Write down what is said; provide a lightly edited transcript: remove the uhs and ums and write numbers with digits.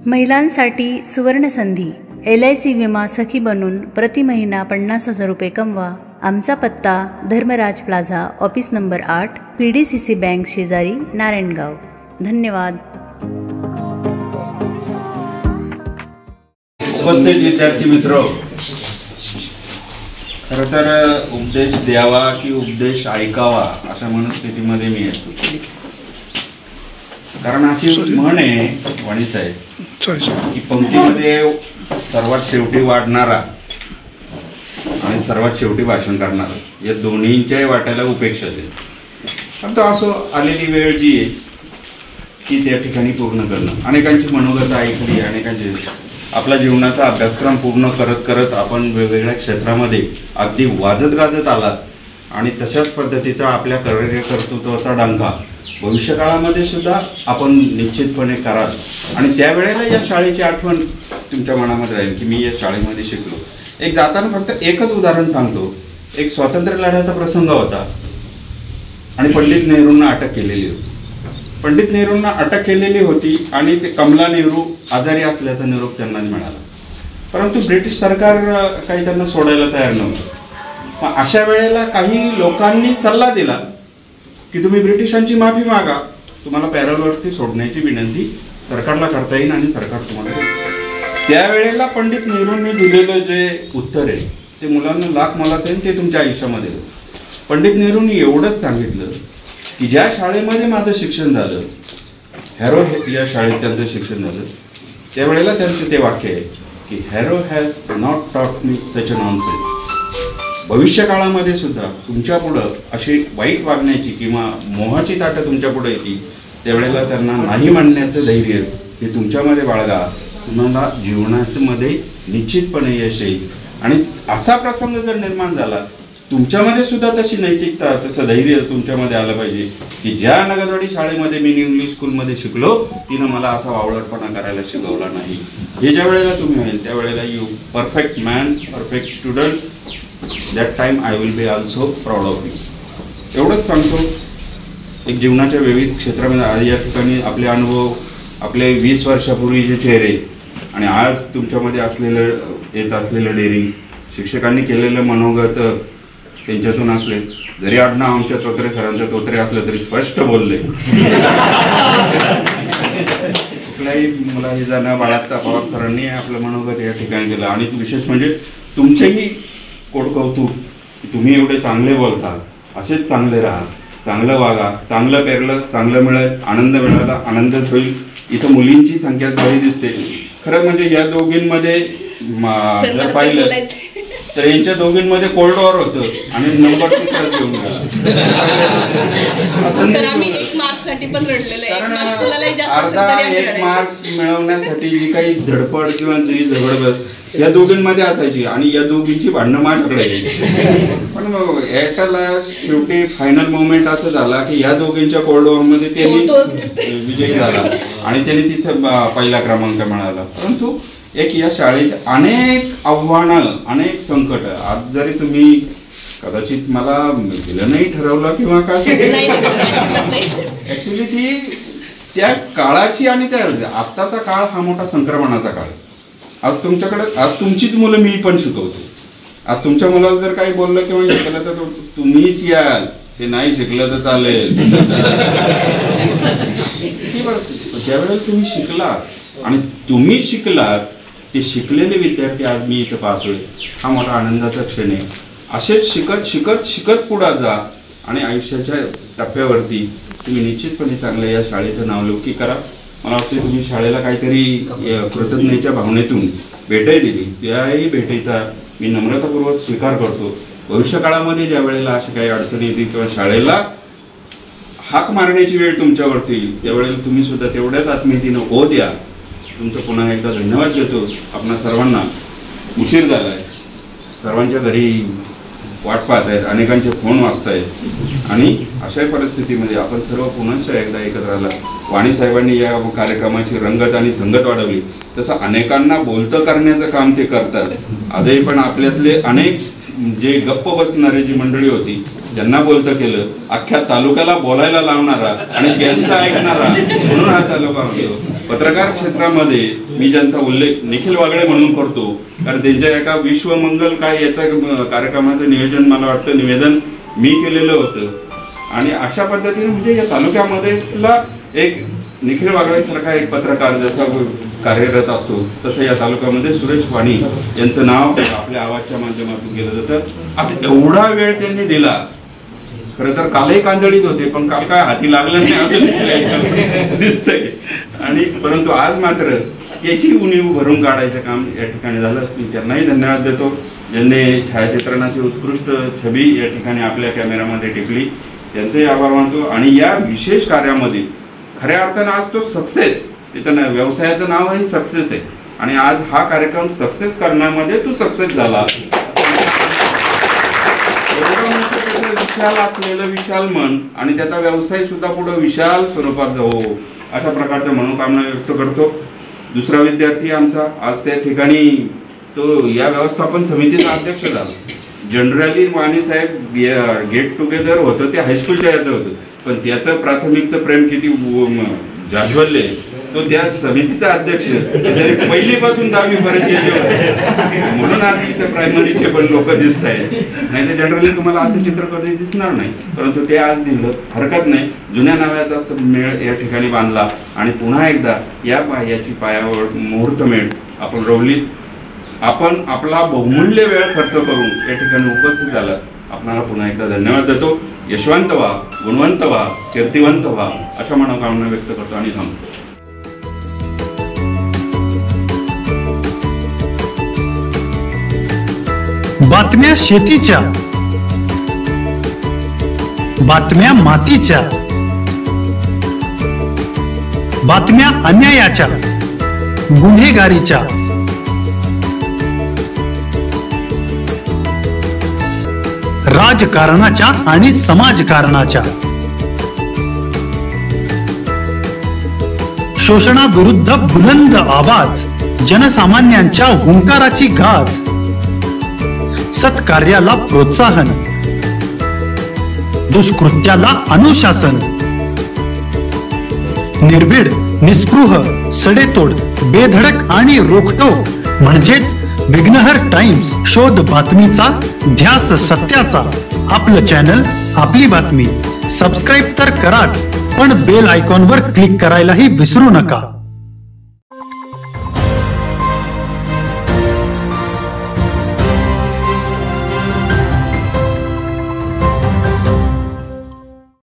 महिलांसाठी सुवर्णसंधी. LIC विमा सखी बनून प्रति महिना 50,000 रुपये कमवा. आमचा पत्ता Dharmaraj plaza, office number 8, PDCC bank शेजारी, नारायणगाव. धन्यवाद. उपस्थित विद्यार्थी मित्र, खरं तर उपदेश द्यावा की उपदेश ऐकावा अशा मनस्थितीमध्ये मी येतो. कारण अशी म्हण आहे वाणी साहेब की पंक्तीमध्ये सर्वात शेवटी वाढणारा आणि सर्वात शेवटी भाषण करणारा या दोन्हींच्याही वाट्याला उपेक्षा देईल. पण तो असो आलेली वेळ जी आहे ती त्या ठिकाणी पूर्ण करणं. अनेकांची मनोगत ऐकली, अनेकांची आपला जीवनाचा अभ्यासक्रम पूर्ण करत करत आपण वेगवेगळ्या क्षेत्रामध्ये अगदी वाजत गाजत आलात आणि तशाच पद्धतीचा आपल्या कर्तृत्वाचा डंका भविष्यकाळामध्ये सुद्धा आपण निश्चितपणे कराल. आणि त्यावेळेला या शाळेची आठवण तुमच्या मनामध्ये राहील की मी या शाळेमध्ये शिकलो. एक जाताना फक्त एकच उदाहरण सांगतो. एक स्वातंत्र्य लढ्याचा प्रसंग होता आणि पंडित नेहरूंना अटक केलेली होती. पंडित नेहरूंना अटक केलेली होती आणि ते कमला नेहरू आजारी असल्याचा निरोप त्यांना मिळाला. परंतु ब्रिटिश सरकार काही त्यांना सोडायला तयार नव्हतं. मग अशा वेळेला काही लोकांनी सल्ला दिला की तुम्ही ब्रिटिशांची माफी मागा, तुम्हाला पॅरोलवरती सोडण्याची विनंती सरकारला करता येईल आणि सरकार तुम्हाला देईल. त्यावेळेला पंडित नेहरूंनी दिलेलं जे उत्तर आहे ते मुलांना लाख मोलाचं आहे, ते तुमच्या आयुष्यामध्ये. पंडित नेहरूंनी एवढंच सांगितलं की ज्या शाळेमध्ये माझं शिक्षण झालं, हॅरो या शाळेत त्यांचं शिक्षण झालं, त्यावेळेला त्यांचं ते वाक्य आहे की Harrow has not taught me such a nonsense. भविष्यकाळामध्ये सुद्धा तुमच्या पुढं अशी वाईट वागण्याची किंवा मोहाची ताटं तुमच्या पुढे येतील, त्यावेळेला त्यांना नाही म्हणण्याचं धैर्य हे तुमच्यामध्ये बाळगा. तुम्हाला जीवनामध्ये निश्चितपणे यश येईल. आणि असा प्रसंग जर निर्माण झाला, तुमच्यामध्ये सुद्धा तशी नैतिकता, तसं धैर्य तुमच्यामध्ये आलं पाहिजे की ज्या नगरवाडी शाळेमध्ये मी इंग्लिश स्कूलमध्ये शिकलो तिनं मला असा वावळटपणा करायला शिकवला नाही. हे ज्या वेळेला तुम्ही होईल त्यावेळेला you perfect man, perfect student, that time I will be also proud of you. एवढंच सांगतो. एक जीवनाच्या विविध क्षेत्रामध्ये आज या ठिकाणी आपले अनुभव, आपले 20 वर्षापूर्वीचे चेहरे आणि आज तुमच्यामध्ये असलेलं येत असलेलं डेअरिंग, शिक्षकांनी केलेलं मनोगत त्यांच्यातून असले. जरी आडनाव आमच्या तोत्रे सरांचं तोत्रे असलं तरी स्पष्ट बोलले. कुठल्याही मुलाही जाणं बाळात पवार सरांनी आपलं मनोगत या ठिकाणी केलं. आणि विशेष म्हणजे तुमचेही कोडकौतुक, तुम्ही एवढे चांगले बोलता, असेच चांगले राहा, चांगलं वागा, चांगलं पेरलं चांगलं मिळेल, आनंद मिळाला आनंदच होईल. इथं मुलींची संख्या बरी दिसते. खरं म्हणजे या दोघींमध्ये जर पाहिलं तर यांच्या दोघींमध्ये कोल्ड वॉर होतं आणि नंबर 3 घेऊन गेला. अर्धा 1 मार्क्स मिळवण्यासाठी जी काही धडपड किंवा जी झगडबड या दोघींमध्ये असायची आणि या दोघींची भांडणं माझ्याकडे यायची. पण याला शेवटी फायनल मोमेंट असं झाला की या दोघींच्या कोल्ड वॉरमध्ये त्यांनी विजयी झाला आणि त्यांनी तिथं पहिला क्रमांक मिळाला. परंतु एक या शाळेत अनेक आव्हानं, अनेक संकट. आज जरी तुम्ही कदाचित मला दिलं नाही ठरवलं किंवा काय, ऍक्च्युली ती त्या काळाची आणि त्या आत्ताचा काळ हा मोठा संक्रमणाचा काळ. आज तुमच्याकडे, आज तुमचीच मुलं मी पण शिकवतो. आज तुमच्या मुलाला जर काही बोललं किंवा शिकलं तर तुम्हीच याल, ते नाही शिकलं तर चालेल. ज्यावेळेला तुम्ही शिकलात आणि तुम्ही शिकलात, ते शिकलेले विद्यार्थी आज मी इथं पाहतोय, हा मोठा आनंदाचा क्षण आहे. असेच शिकत शिकत शिकत पुढे जा आणि आयुष्याच्या टप्प्यावरती तुम्ही निश्चितपणे चांगलं या शाळेचं नावलौकिक करा. मला वाटतं तुम्ही शाळेला काहीतरी कृतज्ञतेच्या भावनेतून भेटही दिली, त्याही भेटीचा मी नम्रतापूर्वक स्वीकार करतो. भविष्यकाळामध्ये ज्या वेळेला अशा काही अडचणी येतील किंवा शाळेला हाक मारण्याची वेळ तुमच्यावरती येईल, त्यावेळेला तुम्ही सुद्धा तेवढ्याच आत्मीयतेनं हो द्या. तुमचं पुन्हा एकदा धन्यवाद देतो. आपणा सर्वांना उशीर झाला आहे, सर्वांच्या घरी वाट पाहत आहेत, अनेकांचे फोन वाजत आहेत आणि अशा परिस्थितीमध्ये आपण सर्व पुन्हा एकदा एकत्र आला. वाणी साहेबांनी या कार्यक्रमाची रंगत आणि संगत वाढवली. तसं अनेकांना बोलतं करण्याचं काम ते करतात. आजही पण आपल्यातले अनेक जे गप्प बसणारी जी मंडळी होती, ज्यांना बोलतं केलं, अख्ख्या तालुक्याला बोलायला लावणारा आणि त्यांचं ऐकणारा म्हणून हा तालुका होतो. पत्रकार क्षेत्रामध्ये मी ज्यांचा उल्लेख निखिल वागळे म्हणून करतो, कारण त्यांच्या एका विश्वमंगल काय याच्या कार्यक्रमाचं नियोजन मला वाटतं निवेदन मी केलेलं होतं. आणि अशा पद्धतीने म्हणजे या तालुक्यामध्येला एक निखिल वागळेसारखा एक पत्रकार जसा कार्यरत असतो, तसं या तालुक्यामध्ये सुरेश वाणी यांचं नाव आपल्या आवाजच्या माध्यमातून केलं जातं. आज एवढा वेळ त्यांनी दिला. खरं तर कालही कांदळीत होते, पण काल काय हाती लागलं नाही असं दिसतंय. आणि परंतु आज मात्र याची उणीव भरून काढायचं काम या ठिकाणी झालं. मी त्यांनाही धन्यवाद देतो, ज्यांनी छायाचित्रणाची उत्कृष्ट छबी या ठिकाणी आपल्या कॅमेऱ्यामध्ये टिपली. त्यांचंही आभार मानतो. आणि या विशेष कार्यामध्ये खऱ्या अर्थानं आज तो सक्सेस, त्याच्या व्यवसायाचं नाव आहे सक्सेस आहे. आणि आज हा कार्यक्रम सक्सेस करण्यामध्ये तो सक्सेस झाला. विशाल असलेलं विशाल मन आणि त्याचा व्यवसाय सुद्धा पुढे विशाल स्वरूपात जावो अशा प्रकारच्या मनोकामना व्यक्त करतो. दुसरा विद्यार्थी आमचा आज त्या ठिकाणी तो या व्यवस्थापन समितीचा अध्यक्ष झाला. जनरली वाणी साहेब गेट टुगेदर होतं ते हायस्कूलच्या याचं होतं, पण त्याचं प्राथमिकचं प्रेम किती जाज्वल्य, तो त्या समितीचा अध्यक्ष पहिलीपासून 10वी पर्यंत म्हणून आज इथे प्रायमरीचे पण लोक दिसत आहेत. नाही तर जनरली तुम्हाला असं चित्र कधी दिसणार नाही, परंतु ते आज दिलं. हरकत नाही. जुन्या नावाचा मेळ या ठिकाणी बांधला आणि पुन्हा एकदा याची पायावर मुहूर्तमेढ आपण रोवली. आपण आपला बहुमूल्य वेळ खर्च करून या ठिकाणी उपस्थित झाला. आपल्याला पुन्हा एकदा धन्यवाद देतो. यशवंत व्हा, गुणवंत व्हा, कीर्तिवंत व्हा अशा मनोकामना व्यक्त करतो आणि थांबतो. बातम्या शेतीच्या, बातम्या मातीच्या, बातम्या अन्यायाच्या, गुन्हेगारीच्या, राजकारणाच्या आणि समाजकारणाच्या, शोषणाविरुद्ध बुलंद आवाज, जनसामान्यांच्या हुंकाराची गाज, सत्कार्याला प्रोत्साहन, दुष्कृत्याला अनुशासन, निर्भीड, निस्पृह, सडेतोड, बेधडक आणि रोखटोक म्हणजेच विघ्नहर टाइम्स. शोध बातमीचा, ध्यास सत्याचा. आपलं चॅनल, आपली बातमी. सबस्क्राईब तर कराच, पण बेल आयकॉनवर क्लिक करायलाही विसरू नका.